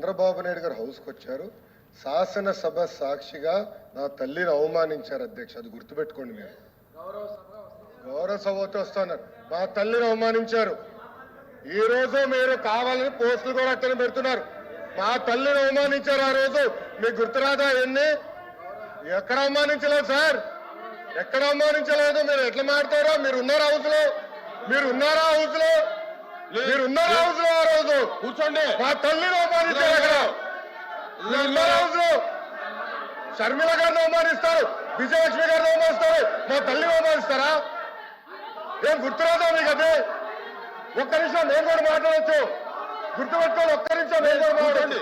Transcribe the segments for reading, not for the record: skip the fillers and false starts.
చంద్రబాబు నాయుడు గారు హౌస్కి వచ్చారు. శాసనసభ సాక్షిగా నా తల్లిని అవమానించారు అధ్యక్ష. అది గుర్తుపెట్టుకోండి మీరు. గౌరవ సభతో వస్తున్నారు. మా తల్లిని అవమానించారు. ఈ రోజు మీరు కావాలని పోస్టులు కూడా అక్కడ పెడుతున్నారు. మా తల్లిని అవమానించారు. ఆ రోజు మీకు గుర్తురాదా? ఎన్ని ఎక్కడ అవమానించలేదు సార్, ఎక్కడ అవమానించలేదు. మీరు ఎట్లా మాట్లాడతారో. మీరు ఉన్నారా హౌస్ లో? మీరు ఉన్నారా హౌస్ లో? మీరు ఉన్నారా హౌస్ లో? ఆ రోజు కూర్చోండి. మా తల్లిని అవమానించారు. అక్కడ ఉన్నారా హౌస్ లో? షర్మిల గారిని అవమానిస్తారు, విజయలక్ష్మి గారిని అవమానిస్తారు, మా తల్లిని అవమానిస్తారా? ఏం గుర్తురాదా మీకు? అదే ఒక్క నిమిషం నేను కూడా మాట్లాడచ్చు. గుర్తుపెట్టుకోండి. ఒక్క నిమిషం నేను కూడా మాట్లాడండి.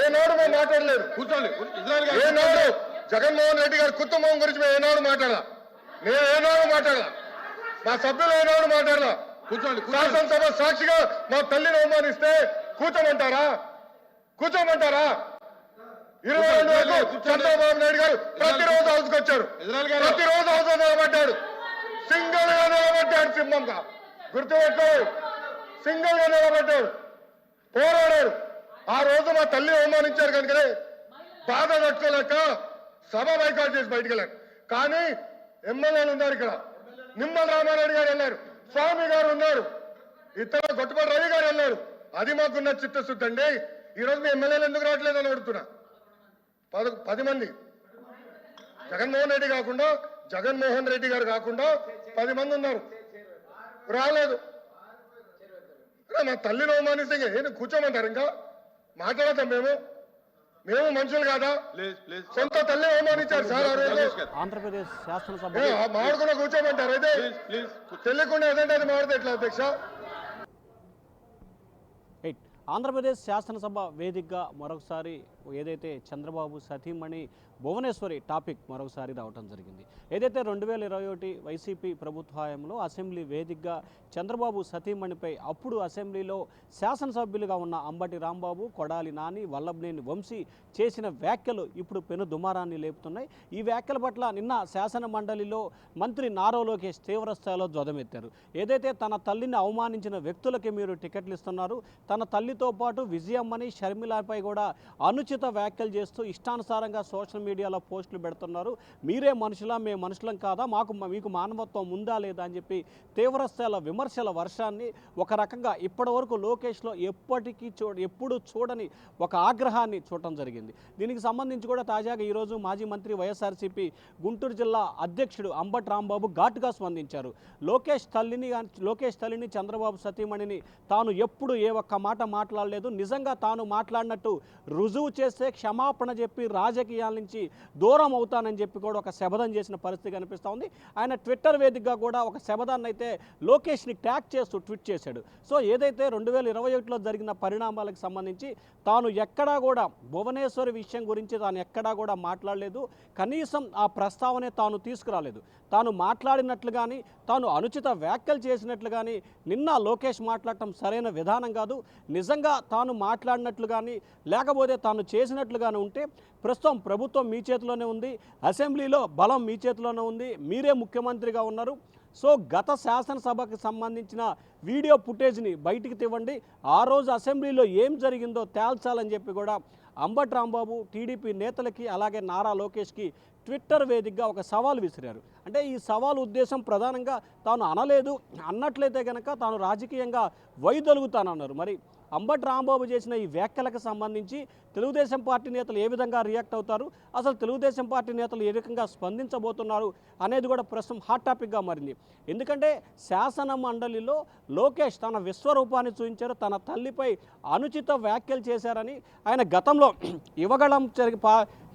ఏనాడు మేము మాట్లాడలేదు. కూర్చోండి. ఏనాడు జగన్మోహన్ రెడ్డి గారి కుటుంబం గురించి మేము ఏనాడు మాట్లాడాల? నేను ఏనాడు మాట్లాడాల? మా సభ్యులు ఏనాడు మాట్లాడాల? కూర్చోండి. శాసనసభ సాక్షిగా మా తల్లిని అవమానిస్తే కూర్చోమంటారా? కూర్చోమంటారా? 22 వరకు చంద్రబాబు నాయుడు గారు ప్రతిరోజు హౌస్కి వచ్చాడు. ప్రతిరోజు హౌస్ నిలబడ్డాడు. సింగిల్ గా నిలబడ్డాడు. సింహంగా గుర్తుపెట్టు. సింగిల్ గా నిలబడ్డాడు, పోరాడాడు. ఆ రోజు మా తల్లి అవమానించారు కనుకనే బాధ తట్టుకోలేక సభ బైకాట్ చేసి బయటకు వెళ్ళారు. కానీ ఎమ్మెల్యేలు ఉన్నారు ఇక్కడ. నిమ్మల రామారెడ్డి గారు వెళ్ళారు, స్వామి గారు ఉన్నారు, ఇతర గొట్టపాటి రవి గారు వెళ్ళారు. అది మాకున్న చిత్తశుద్ధి అండి. ఈరోజు మీ ఎమ్మెల్యేలు ఎందుకు రావట్లేదు అని అడుగుతున్నా. 10 మంది జగన్మోహన్ రెడ్డి గారు కాకుండా 10 మంది ఉన్నారు, రాలేదు. మా తల్లిని అవమానిస్తే ఏం కూర్చోమంటారు? ఇంకా మాట్లాడతాం మేము మనుషులు కాదా? సొంత తల్లి అవమానించారు సార్. ఆ రోజు ఆంధ్రప్రదేశ్ శాసనసభ మాడుకున్నా కూర్చోమంటారు. అయితే తెలియకుండా ఏదంటే అది మాడితే ఎట్లా అధ్యక్ష? ఆంధ్రప్రదేశ్ శాసనసభ వేదికగా మరొకసారి ఏదైతే చంద్రబాబు సతీమణి భువనేశ్వరి టాపిక్ మరొకసారి రావటం జరిగింది. ఏదైతే 2021 వైసీపీ ప్రభుత్వ హయాంలో అసెంబ్లీ వేదికగా చంద్రబాబు సతీమణిపై అప్పుడు అసెంబ్లీలో శాసనసభ్యులుగా ఉన్న అంబటి రాంబాబు, కొడాలి నాని, వల్లభనేని వంశీ చేసిన వ్యాఖ్యలు ఇప్పుడు పెను దుమారాన్ని లేపుతున్నాయి. ఈ వ్యాఖ్యల పట్ల నిన్న శాసన మండలిలో మంత్రి నారా లోకేష్ తీవ్రస్థాయిలో ధ్వజమెత్తారు. ఏదైతే తన తల్లిని అవమానించిన వ్యక్తులకి మీరు టికెట్లు ఇస్తున్నారు, తన తల్లితో పాటు విజయమ్మని, షర్మిలపై కూడా అనుచిత వ్యాఖ్యలు చేస్తూ ఇష్టానుసారంగా సోషల్ మీడియాలో పోస్టులు పెడుతున్నారు, మీరే మనుషులా, మేము మనుషులం కాదా, మీకు మానవత్వం ఉందా లేదా అని చెప్పి తీవ్రస్థాయిలో విమర్శల వర్షాన్ని ఒక రకంగా ఇప్పటివరకు లోకేష్లో ఎప్పుడు చూడని ఒక ఆగ్రహాన్ని చూడటం జరిగింది. దీనికి సంబంధించి కూడా తాజాగా ఈరోజు మాజీ మంత్రి వైఎస్ఆర్సీపీ గుంటూరు జిల్లా అధ్యక్షుడు అంబటి రాంబాబు ఘాటుగా స్పందించారు. లోకేష్ తల్లిని చంద్రబాబు సతీమణిని తాను ఎప్పుడు ఏ ఒక్క మాట మాట్లాడలేదు, నిజంగా తాను మాట్లాడినట్టు రుజువు చేస్తే క్షమాపణ చెప్పి రాజకీయాల నుంచి దూరం అవుతానని చెప్పి కూడా ఒక శపథం చేసిన పరిస్థితి కనిపిస్తూ ఉంది. ఆయన ట్విట్టర్ వేదికగా కూడా ఒక శపథాన్ని అయితే లోకేష్ని ట్యాగ్ చేస్తూ ట్వీట్ చేశాడు. సో ఏదైతే 2021లో జరిగిన పరిణామాలకు సంబంధించి తాను ఎక్కడా కూడా భువనేశ్వరి విషయం గురించి తాను ఎక్కడా కూడా మాట్లాడలేదు, కనీసం ఆ ప్రస్తావనే తాను తీసుకురాలేదు. తాను మాట్లాడినట్లు కానీ, తాను అనుచిత వ్యాఖ్యలు చేసినట్లు కానీ నిన్న లోకేష్ మాట్లాడటం సరైన విధానం కాదు. నిజంగా తాను మాట్లాడినట్లు కానీ లేకపోతే తాను చేసినట్లుగానే ఉంటే ప్రస్తుతం ప్రభుత్వం మీ చేతిలోనే ఉంది, అసెంబ్లీలో బలం మీ చేతిలోనే ఉంది, మీరే ముఖ్యమంత్రిగా ఉన్నారు. సో గత శాసనసభకు సంబంధించిన వీడియో ఫుటేజ్ని బయటికి తీవ్వండి, ఆ రోజు అసెంబ్లీలో ఏం జరిగిందో తేల్చాలని చెప్పి కూడా అంబటి రాంబాబు టీడీపీ నేతలకి అలాగే నారా లోకేష్కి ట్విట్టర్ వేదికగా ఒక సవాల్ విసిరారు. అంటే ఈ సవాల్ ఉద్దేశం ప్రధానంగా తాను అనలేదు, అన్నట్లయితే కనుక తాను రాజకీయంగా వైదొలుగుతానన్నారు. మరి అంబటి రాంబాబు చేసిన ఈ వ్యాఖ్యలకు సంబంధించి తెలుగుదేశం పార్టీ నేతలు ఏ విధంగా రియాక్ట్ అవుతారు, అసలు తెలుగుదేశం పార్టీ నేతలు ఏ రకంగా స్పందించబోతున్నారు అనేది కూడా ప్రస్తుతం హాట్ టాపిక్గా మారింది. ఎందుకంటే శాసన మండలిలో లోకేష్ తన విశ్వరూపాన్ని చూపించారు, తన తల్లిపై అనుచిత వ్యాఖ్యలు చేశారని ఆయన గతంలో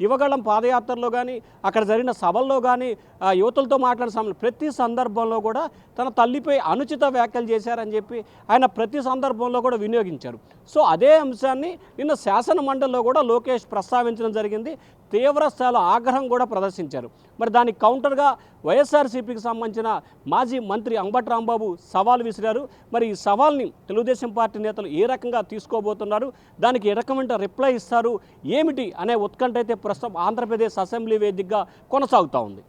యువగళం పాదయాత్రలో కానీ అక్కడ జరిగిన సభల్లో కానీ యువతులతో మాట్లాడిన ప్రతి సందర్భంలో కూడా తన తల్లిపై అనుచిత వ్యాఖ్యలు చేశారని చెప్పి ఆయన ప్రతి సందర్భంలో కూడా వినియోగించారు. సో అదే అంశాన్ని నిన్న శాసన మండలిలో కూడా లోకేష్ ప్రస్తావించడం జరిగింది. తీవ్ర స్థాయిలో ఆగ్రహం కూడా ప్రదర్శించారు. మరి దానికి కౌంటర్గా వైఎస్ఆర్సీపీకి సంబంధించిన మాజీ మంత్రి అంబటి రాంబాబు సవాల్ విసిరారు. మరి ఈ సవాల్ని తెలుగుదేశం పార్టీ నేతలు ఏ రకంగా తీసుకోబోతున్నారు, దానికి ఏ రకమైన రిప్లై ఇస్తారు ఏమిటి అనే ఉత్కంఠ అయితే ప్రస్తుతం ఆంధ్రప్రదేశ్ అసెంబ్లీ వేదికగా కొనసాగుతూ ఉంది.